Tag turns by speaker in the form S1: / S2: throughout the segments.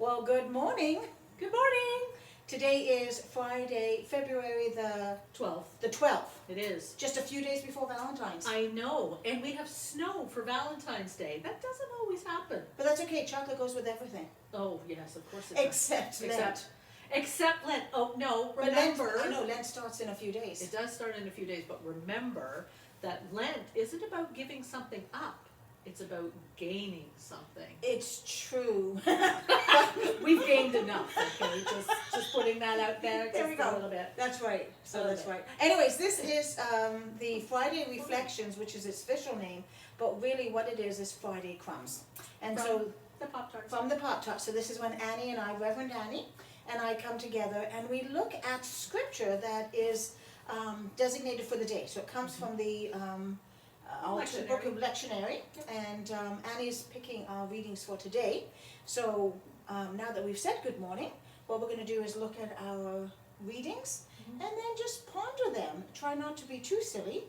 S1: Well, good morning.
S2: Good morning.
S1: Today is Friday, February the
S2: 12th.
S1: 12th.
S2: It is.
S1: Just a few days before Valentine's.
S2: I know. And we have snow for Valentine's Day. That doesn't always happen.
S1: But that's okay. Chocolate goes with everything.
S2: Oh, yes, of course it does.
S1: Except Lent.
S2: Except Lent. Oh, no.
S1: But
S2: Remember.
S1: I know Lent starts in a few days.
S2: It does start in a few days, but remember that Lent isn't about giving something up. It's about gaining something.
S1: It's true.
S2: We've gained enough, okay? Just putting that out there
S1: There we
S2: just a
S1: go.
S2: little bit.
S1: That's right. So
S2: A little
S1: that's
S2: bit.
S1: right. Anyways, this is the Friday Reflections, which is its official name. But really what it is Friday Crumbs. And so
S2: The Pop-Tarts.
S1: from the Pop-Tarts. So this is when Annie and I, Reverend Annie, and I come together and we look at scripture that is designated for the day. So it comes from the
S2: Lectionary.
S1: book of Lectionary, and Annie's picking our readings for today. So now that we've said good morning, what we're going to do is look at our readings and then just ponder them. Try not to be too silly,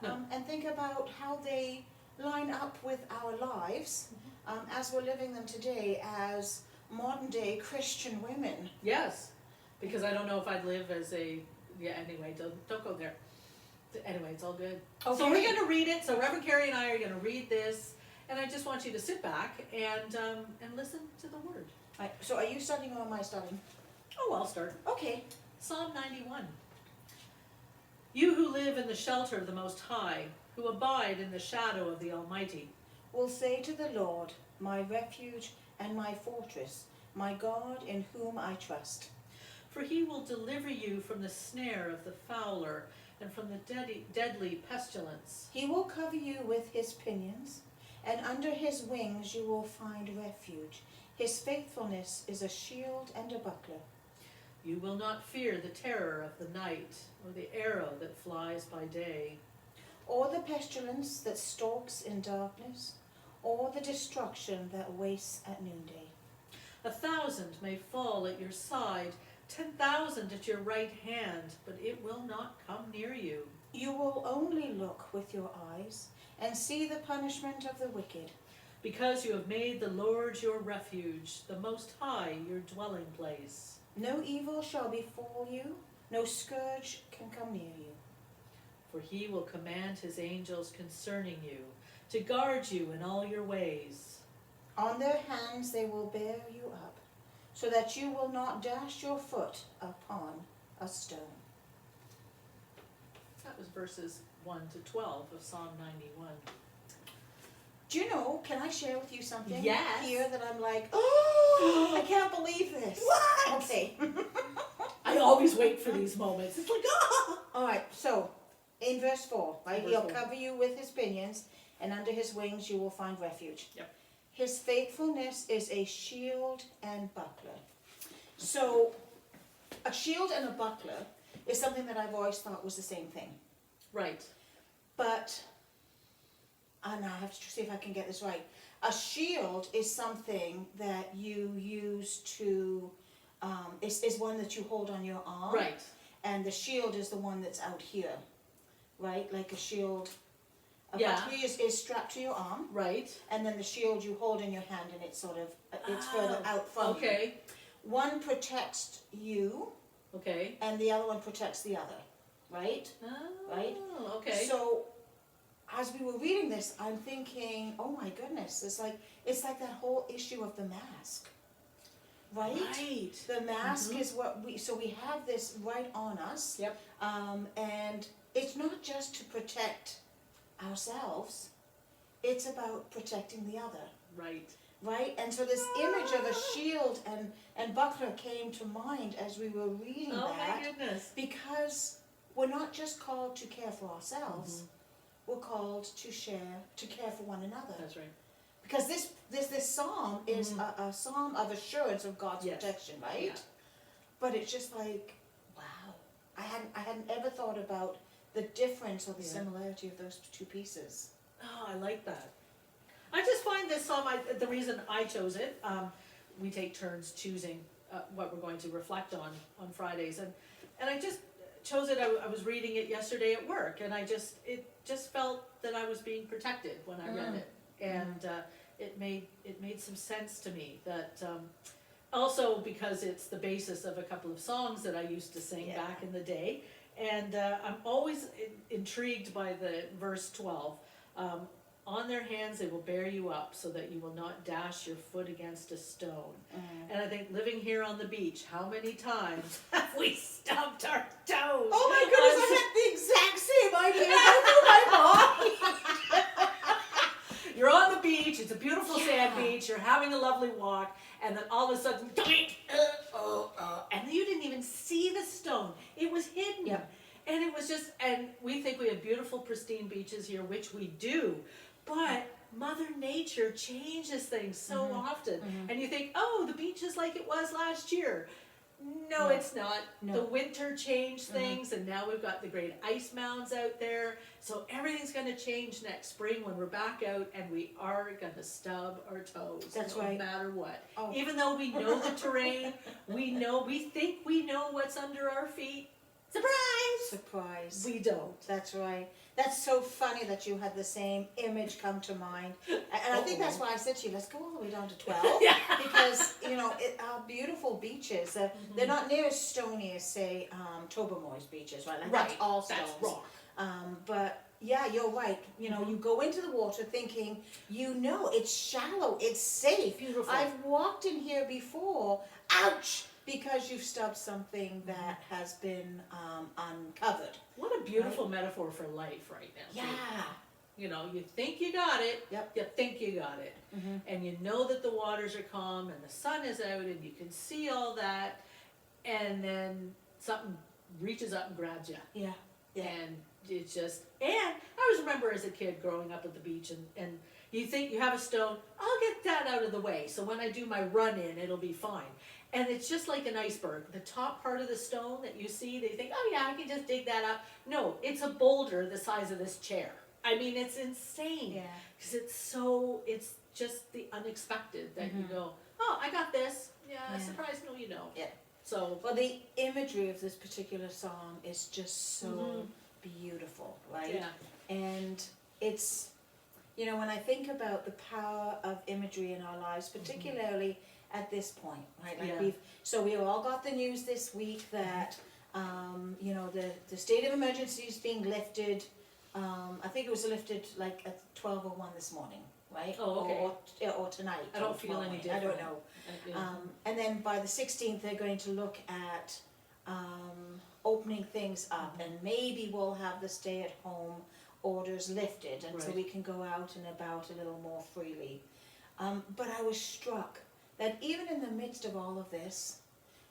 S2: No.
S1: and think about how they line up with our lives as we're living them today as modern day Christian women.
S2: Yes, because I don't know if I'd live as a, anyway, don't go there. Anyway, it's all good.
S1: Okay.
S2: So we're going to read it. So Reverend Carrie and I are going to read this, and I just want you to sit back and listen to the word.
S1: Right, so are you starting or am I starting?
S2: Oh, I'll start.
S1: Okay.
S2: Psalm 91. You who live in the shelter of the Most High, who abide in the shadow of the Almighty,
S1: Will say to the Lord, my refuge and my fortress, my God in whom I trust.
S2: for he will deliver you from the snare of the fowler and from the deadly pestilence.
S1: He will cover you with his pinions, and under his wings you will find refuge. His faithfulness is a shield and a buckler.
S2: You will not fear the terror of the night, or the arrow that flies by day,
S1: Or the pestilence that stalks in darkness, or the destruction that wastes at noonday.
S2: 1,000 may fall at your side, 10,000 at your right hand, but it will not come near you.
S1: You will only look with your eyes and see the punishment of the wicked.
S2: Because you have made the Lord your refuge, the Most High your dwelling place.
S1: No evil shall befall you, no scourge can come near you.
S2: For he will command his angels concerning you, to guard you in all your ways.
S1: On their hands they will bear you up, so that you will not dash your foot upon a stone.
S2: That was verses 1 to 12 of Psalm 91.
S1: Do you know, can I share with you something
S2: Yes.
S1: here that I'm like, oh, I can't believe this.
S2: What?
S1: Okay.
S2: I always wait for these moments. It's like,
S1: All right, so in verse 4, right,
S2: Verse
S1: he'll
S2: 4.
S1: cover you with his pinions, and under his wings you will find refuge.
S2: Yep.
S1: His faithfulness is a shield and buckler. So a shield and a buckler is something that I've always thought was the same thing.
S2: right.
S1: But, and I have to see if I can get this right. A shield is something that you use to, is one that you hold on your arm.
S2: Right.
S1: And the shield is the one that's out here, right? Like a shield. A
S2: Yeah.
S1: buckler is strapped to your arm,
S2: Right.
S1: and then the shield you hold in your hand, and it's sort of, it's further out from you.
S2: Okay.
S1: One protects you,
S2: Okay.
S1: and the other one protects the other, right?
S2: Oh,
S1: Right?
S2: okay.
S1: So, as we were reading this, I'm thinking, oh my goodness, it's like that whole issue of the mask, right?
S2: Right.
S1: The mask
S2: Mhm.
S1: is what we have this right on us.
S2: Yep.
S1: And it's not just to protect ourselves, it's about protecting the other,
S2: Right.
S1: right? And so this image of a shield and buckler came to mind as we were reading
S2: Oh my
S1: that,
S2: goodness.
S1: because we're not just called to care for ourselves, we're called to care for one another.
S2: That's right.
S1: Because this psalm is a psalm of assurance of God's
S2: Yes.
S1: protection, right?
S2: Yeah.
S1: But it's just like, wow, I hadn't ever thought about the difference or the
S2: Yeah.
S1: similarity of those two pieces.
S2: Oh, I like that. I just find this psalm, the reason I chose it, we take turns choosing what we're going to reflect on Fridays, and I just chose it. I was reading it yesterday at work, and it just felt that I was being protected when I read it, and it made some sense to me that also because it's the basis of a couple of songs that I used to sing
S1: Yeah.
S2: back in the day. And I'm always intrigued by the verse 12. On their hands they will bear you up so that you will not dash your foot against a stone. And I think living here on the beach, how many times have we stubbed our toes?
S1: Oh my goodness, I had the exact same idea. I know my mom.
S2: You're on the beach, it's a beautiful sand
S1: Yeah.
S2: beach, you're having a lovely walk, and then all of a sudden, and you didn't even see the stone. It was hidden.
S1: Yep.
S2: And it was just, and we think we have beautiful, pristine beaches here, which we do, but Mother Nature changes things so often. And you think, oh, the beach is like it was last year. No,
S1: No.
S2: it's not.
S1: No.
S2: The winter changed things, and now we've got the great ice mounds out there. So everything's going to change next spring when we're back out, and we are going to stub our toes.
S1: That's
S2: no
S1: right.
S2: matter what.
S1: Oh.
S2: Even though we know the terrain, we think we know what's under our feet. Surprise!
S1: Surprise.
S2: We don't.
S1: That's right. That's so funny that you had the same image come to mind. And I think that's why I said to you, let's go all the way down to 12.
S2: Yeah.
S1: Because, our beautiful beaches, they're not near as stony as, say, Tobermory's beaches, right? Like, that's all stones.
S2: That's rock.
S1: But yeah, you're right. You go into the water thinking, it's shallow, it's safe.
S2: Beautiful.
S1: I've walked in here before, ouch, because you've stubbed something that has been uncovered.
S2: What a beautiful metaphor for life right now.
S1: Yeah.
S2: You think you got it.
S1: Yep.
S2: You think you got it. And you know that the waters are calm and the sun is out and you can see all that. And then something reaches up and grabs you.
S1: Yeah. Yeah.
S2: And it's just, and I always remember as a kid growing up at the beach and you think you have a stone, I'll get that out of the way. So when I do my run in, it'll be fine. And it's just like an iceberg. The top part of the stone that you see, they think, oh yeah, I can just dig that up. No, it's a boulder the size of this chair. I mean, it's insane.
S1: Yeah.
S2: Because it's just the unexpected that you go, oh, I got this. Yeah, surprise, no, you don't.
S1: Yeah.
S2: So,
S1: Well, the imagery of this particular song is just so beautiful, right?
S2: yeah.
S1: And it's, when I think about the power of imagery in our lives, particularly at this point, right? Like
S2: Yeah.
S1: we all got the news this week that, the state of emergency is being lifted. I think it was lifted like at 12:01 this morning, right?
S2: Oh, okay.
S1: Or tonight.
S2: I don't
S1: or
S2: feel
S1: tomorrow
S2: any
S1: morning. I don't
S2: different.
S1: know.
S2: Yeah.
S1: And then by the 16th, they're going to look at opening things up, and maybe we'll have the stay-at-home orders lifted, and so
S2: Right.
S1: we can go out and about a little more freely. But I was struck that even in the midst of all of this,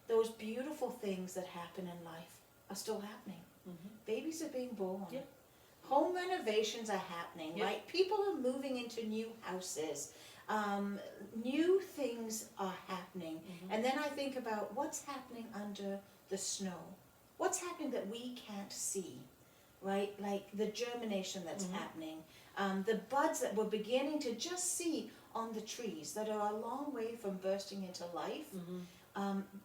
S1: those beautiful things that happen in life are still happening. Babies are being born.
S2: Yep.
S1: Home renovations are happening,
S2: Yep.
S1: right? People are moving into new houses. New things are happening. And then I think about what's happening under the snow. What's happening that we can't see, right? Like the germination that's happening. The buds that we're beginning to just see on the trees that are a long way from bursting into life.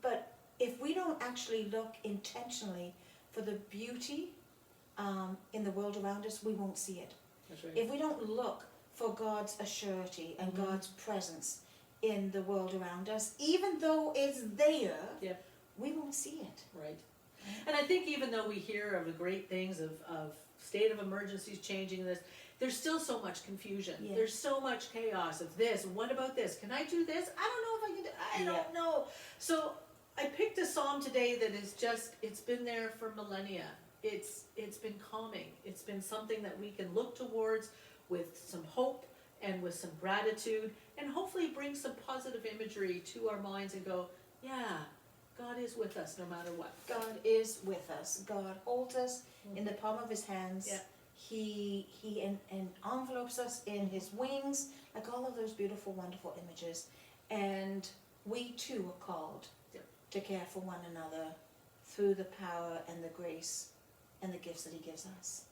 S1: But if we don't actually look intentionally for the beauty in the world around us, we won't see it.
S2: That's right.
S1: If we don't look for God's assurity and God's presence in the world around us, even though it's there,
S2: Yep.
S1: we won't see it.
S2: Right. And I think even though we hear of the great things of state of emergencies changing this, there's still so much confusion.
S1: Yeah.
S2: There's so much chaos of this. What about this? Can I do this? I don't know if I can do I don't know. So I picked a psalm today that is just, it's been there for millennia. It's been calming. It's been something that we can look towards with some hope and with some gratitude, and hopefully bring some positive imagery to our minds and go, yeah, God is with us no matter what.
S1: God is with us. God holds us in the palm of his hands.
S2: Yeah.
S1: He envelopes us in his wings, like all of those beautiful, wonderful images. And we too are called to care for one another through the power and the grace and the gifts that he gives us.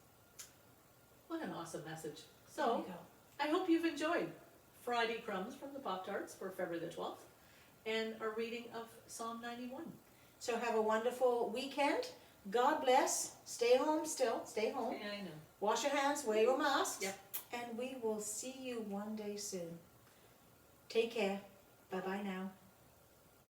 S2: What an awesome message.
S1: There
S2: So,
S1: you go.
S2: I hope you've enjoyed Friday Crumbs from the Pop-Tarts for February the 12th and our reading of Psalm 91.
S1: So have a wonderful weekend. God bless. Stay home still. Stay home.
S2: I know.
S1: Wash your hands. Wear your masks.
S2: Yep.
S1: And we will see you one day soon. Take care. Bye-bye now.